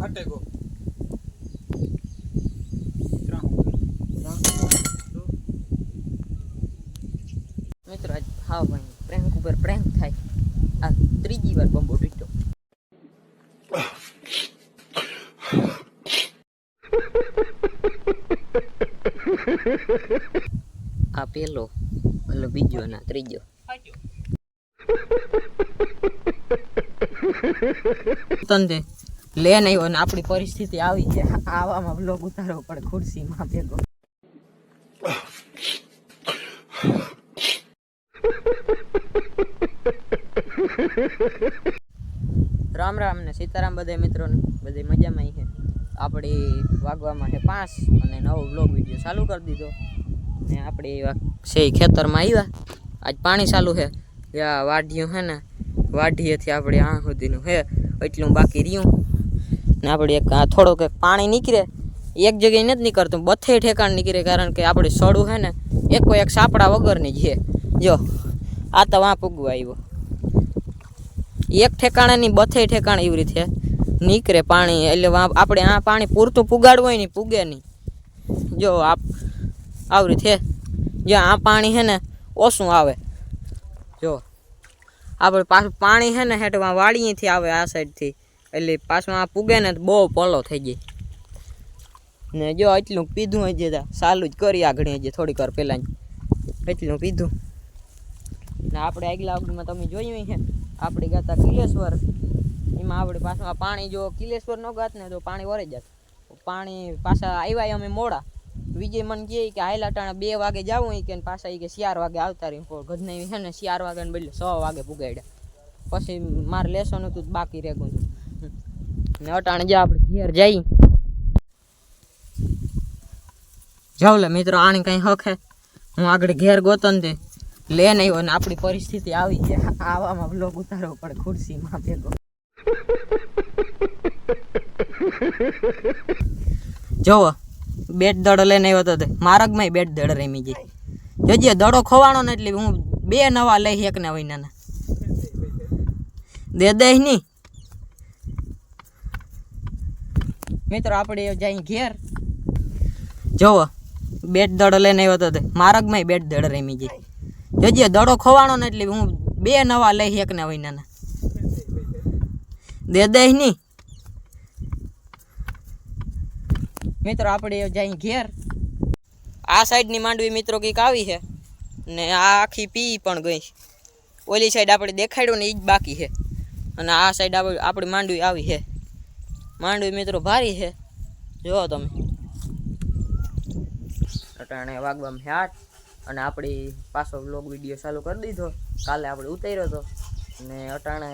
ફાટેગો મિત્રો આજ હા ભાઈ પ્રેન્ક ઉપર પ્રેન્ક થાય. આ ત્રીજી વાર બોમ્બો તૂટ્યો. આ પેલો પેલો બીજો ના ત્રીજો તંદે લેન આવ્યો ને આપણી પરિસ્થિતિ આવી છે. આવામાં બ્લોગ ઉતારવો પડે ખુરશીમાં ભેગો. રામ રામ ને સીતારામ બધા મિત્રોને બધી મજામાં છે. આપણી વાગવામાં છે 5 અને નવો બ્લોગ વિડીયો ચાલુ કરી દીધો ને આપણે છે ખેતરમાં આવ્યા. આજ પાણી ચાલુ છે. ત્યાં વાઢિયું છે ને વાઢીએથી આપણે આ સુધીનું છે એટલું બાકી રહ્યું ને આપણે એક થોડોક પાણી નીકળે એક જગ્યાએ નથી નીકળતું, બધે ઠેકાણ નીકળે. કારણ કે આપણે સડું છે ને એક સાપડા વગરની જ છે. જો આ તો વાં પૂગવા આવ્યો. એક ઠેકાણે નહીં બધે ઠેકાણે એવી રીતે નીકળે પાણી. એટલે આપણે આ પાણી પૂરતું પુગાડવું હોય ને પૂગે નહીં. જો આવી રીતે જ્યાં આ પાણી છે ને ઓછું આવે. જો આપણે પાછું પાણી છે ને હેઠમાં વાડીએથી આવે આ સાઈડથી, એટલે પાછું આ પૂગે ને તો બહુ પલો થઈ જાય. ને જો એટલું પીધું હોય છે ચાલુ જ કરી આગળ હજી થોડીક વાર પહેલાં એટલું પીધું. ને આપણે આગલા વખતમાં તમે જોયું છે આપણે ગાતા કિલેશ્વર, એમાં આપણે પાછું આ પાણી જો કિલેશ્વર ન ગાત ને તો પાણી વળી જાત. પાણી પાછા આવ્યા અમે મોડા. વિજય મને કહે કે હાઈલા ટાણા 2 વાગે જવું હોય કે પાછા એ કે 4 વાગે આવતા રહી. ગધને છે ને 4 વાગે ને બદલે 6 વાગે પુગાડ્યા. પછી મારે લેસોનું હતું બાકી રેગું ને અટાણે જે આપણે ઘેર જઈ જાવ લે મિત્રો. આને કઈ હક હે હું આગળ ઘેર ગોતો ને લેન આવ્યો ને આપણી પરિસ્થિતિ આવી છે. આવામાં બ્લોગ ઉતારવો પડે ખુરશીમાં ભેગો. જોવો બેટ દડો લઈને આવ્યો તો મારગમાં બેટ દડ રમી જાય. જોજે દડો ખોવાણો ને એટલે હું 2 નવા લઈ એક ને વહીના દે દે નહીં. મિત્રો આપણે જઈ ઘેર. જોવો બેટ દડો લઈને આવ્યો તો મારગમાં બેટ દડ રમી જાય. જોજે દડો ખોવાણો ને એટલે હું 2 નવા લઈ એક ને વહીના દે દે નહીં. મિત્રો આપણે જઈ ઘેર. આ સાઈડની માંડવી મિત્રો કંઈક આવી છે ને આ આખી પી પણ ગઈ. ઓલી સાઈડ આપણે દેખાડ્યું ને એ જ બાકી છે. અને આ સાઈડ આપણી માંડવી આવી છે. માંડવી મિત્રો ભારી છે. જુઓ તમે અટાણે વાગવામાં 8 અને આપણી પાછો વ્લોગ વિડીયો ચાલુ કરી દીધો. કાલે આપણે ઉતાર્યો હતો ને અટાણે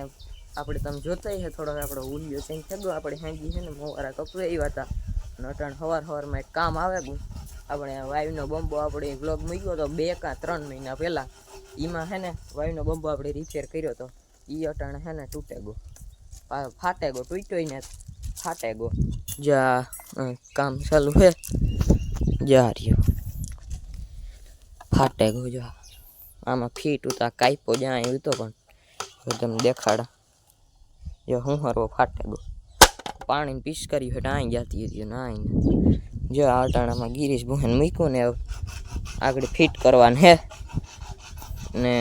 આપણે તમે જોતા છે થોડોક આપણો ઉલિયો ચેન્જ થઈ ગયો. આપણે હાંજી છે ને મોવારા કપડે આવ્યા હતા અને અટાણે સવારમાં એક કામ આવે ગયું. આપણે વાયુનો બંબો આપણે વ્લોગ મૂક્યો હતો 2 કે 3 મહિના પહેલાં. એમાં છે ને વાયુનો બંબો આપણે રિપેર કર્યો હતો. એ અટાણે છે ને તૂટે ગયો, ફાટે ગયો. તૂટ્યો ને ફાટે ગયો. જા કામ ચાલુ છે. જા રહ્યો ફાટે ગયો. જો આમાં ફીટ ઉતા કાઈપો જ્યાં આવ્યું તો પણ તમને દેખાડા. જો હું હરવો ફાટે ગયો. પાણીની પીસ કરી હોય આઈ જતી હતી ના આઈને. જો આ અટાણામાં ગિરીશ બહેન મૂક્યું ને આગળ ફિટ કરવાનું હે. ને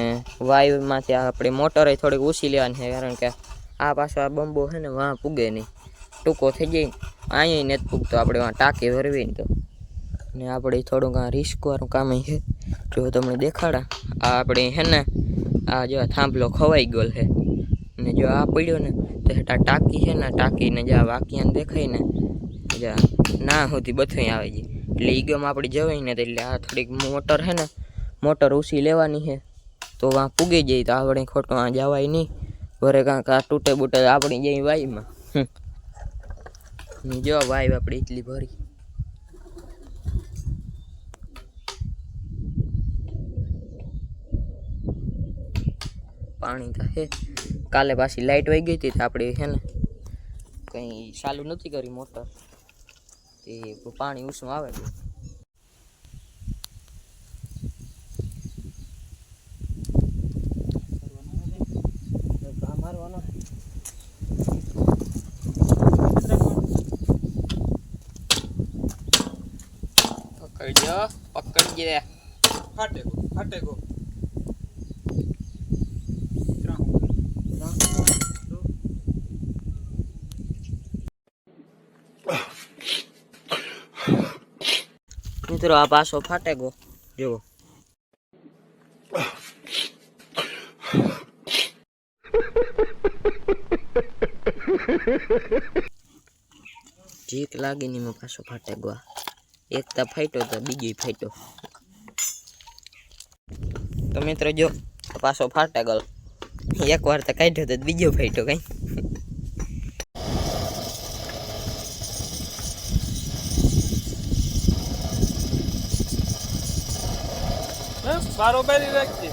વાયુમાંથી આપણે મોટર થોડીક ઓછી લેવાની છે. કારણ કે આ પાછો આ બંબો છે ને વાં પૂગે નહીં, ટૂંકો થઈ જાય. અહીંયા નથી પૂગતો. આપણે વાં ટાંકી ભરવી ને તો ને આપણે થોડુંક આ રિસ્કવાળું કામ છે. જો તમને દેખાડા આ આપણે છે ને આ જો થાંભલો ખવાઈ ગયો છે ને જો આ પડ્યો ને તો હેઠા ટાંકી છે ને ટાંકીને જ્યાં વાકિયાને દેખાય ને જ્યાં ના સુધી બધું આવે છે. એટલે ઈ ગમ આપણે જવાય ને એટલે આ થોડીક મોટર છે ને મોટર ઓછી લેવાની છે તો વાં પૂગી જાય. તો આપણે ખોટું આ જવાય નહીં. વરે કાંક આ તૂટે બૂટે આપણી જઈ વાયમાં જો વાય આપણે એટલી ભરી. પાણી થાય. કાલે પાછી લાઇટ વહી ગઈ હતી તો આપણે છે ને કંઈ ચાલુ નથી કરી મોટર. એ પાણી ઊંચું આવે છે. જો પકડી ગયા ફાટે ગો મિત્રો આ પાછો ફાટે ગયો જુઓ જીક લાગી ની માં પાછો ફાટે ગયો એક તા ફાટ્યો તો બીજી ફાટ્યો તો મિત્રો જો પાછો ફાટે ગયો એક વાર તો કાઢ્યો તો બીજો ફાટ્યો કઈ બરોબર રાખજે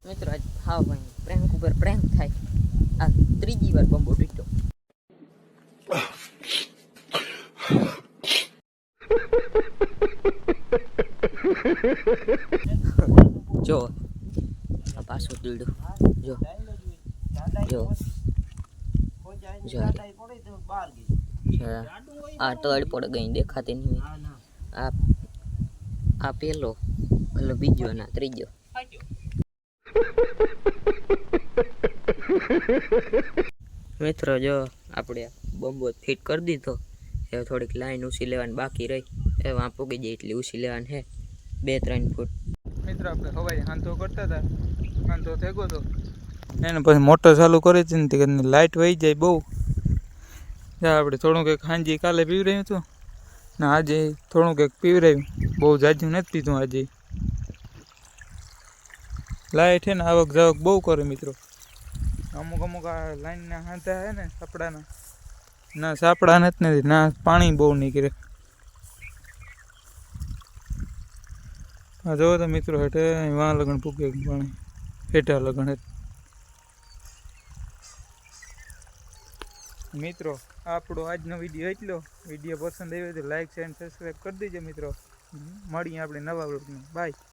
મિત્રો આજ હા ભાઈ પ્રેન્ક ઉપર પ્રેન્ક થાય આ ત્રીજી વાર બંબો તૂટ્યો જો આ પાછું તીડું જો જો જો આ ટળ પડ ગઈ દેખાતી નહીં આ પેલો પેલો બીજો ના ત્રીજો મિત્રો જો આપણે બંબો ફિટ કરી દીધો હવે થોડીક લાઈન ઊંચી લેવાની બાકી રહી એ વાં પૂગી જાય એટલી ઊંચી લેવાની છે 2-3 ફૂટ મિત્રો આપણે હવાઈ હાંધો કરતા હતા હાંધો થઈ ગયો તો એને પછી મોટર ચાલુ કરી હતી ને લાઇટ વહી જાય બહુ આપણે થોડુંક એક હાંજી કાલે પીવરાયું હતું ને આજે થોડુંક એક પીવરાયું બહુ જાજુ નથી પીધું આજે લાઇટ છે ને આવક જાવક બહુ કરે મિત્રો અમુક અમુક આ લાઈનના હાંધા છે ને સાપડાના ના સાપડા નથી ના પાણી બહુ નીકળે હા જોવો તો મિત્રો હેઠે વાં લગન પૂકે પાણી હેઠા લગન મિત્રો આપણો આજનો વિડીયો એટલો વિડીયો પસંદ આવ્યો તો લાઈક શેર સબસ્ક્રાઈબ કરી દેજો મિત્રો મળીએ આપણે નવા વ્લોગમાં બાય